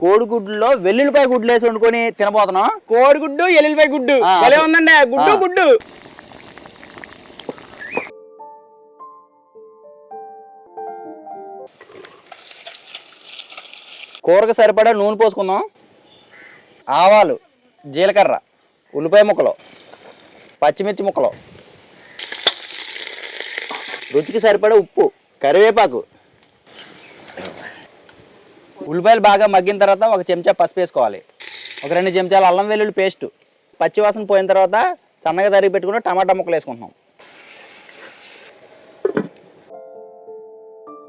కోడిగుడ్డులో వెల్లుల్లిపాయ గుడ్లు వేసి వండుకొని తినబోతున్నాం. కోడిగుడ్డు ఎల్లుల్లిపాయ గుడ్డు భలే ఉందండి. గుడ్డు గుడ్డు. కూరకు సరిపడా నూనె పోసుకుందాం. ఆవాలు, జీలకర్ర, ఉల్లిపాయ ముక్కలు, పచ్చిమిర్చి ముక్కలు, రుచికి సరిపడా ఉప్పు, కరివేపాకు. ఉల్లిపాయలు బాగా మగ్గిన తర్వాత ఒక చెంచా పసుపు వేసుకోవాలి. ఒక 2 చెంచాలు అల్లం వెల్లుల్లి పేస్టు. పచ్చివాసన పోయిన తర్వాత సన్నగా తరిగి పెట్టుకుని టమాటా ముక్కలు వేసుకుంటున్నాం.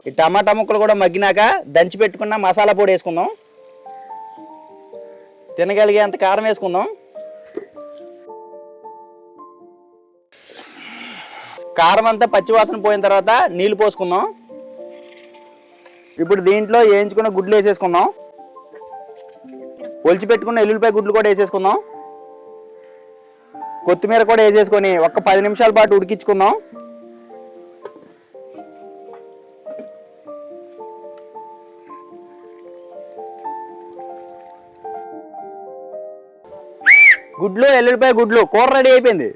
ఈ టమాటా ముక్కలు కూడా మగ్గినాక దంచి పెట్టుకున్న మసాలా పొడి వేసుకుందాం. తినగలిగేంత కారం వేసుకుందాం. కారం అంతా పచ్చివాసన పోయిన తర్వాత నీళ్లు పోసుకుందాం. ఇప్పుడు దీంట్లో వేయించుకున్న గుడ్లు వేసేసుకుందాం. ఒలిచి పెట్టుకున్న ఎల్లుల్లిపాయ గుడ్లు కూడా వేసేసుకుందాం. కొత్తిమీర కూడా వేసేసుకొని ఒక 10 నిమిషాల పాటు ఉడికించుకుందాం. గుడ్లు ఎల్లుల్లిపాయ గుడ్లు కూర రెడీ అయిపోయింది.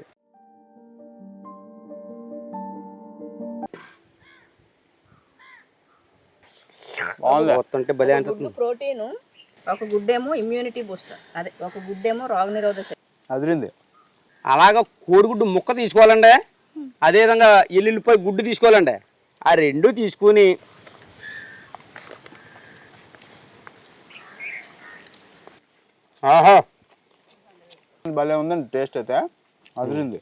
ప్రోటీన్, ఒక గుడ్డేమో ఇమ్యూనిటీ బూస్టర్, అదే ఒక గుడ్డేమో రోగనిరోధక శక్తి. అదిరింది. అలాగా కోడిగుడ్డు ముక్క తీసుకోవాలండి. అదేవిధంగా ఎల్లుల్లిపాయ గుడ్డు తీసుకోవాలండి. ఆ రెండు తీసుకుని భలే ఉందండి. టేస్ట్ అయితే అదిరింది.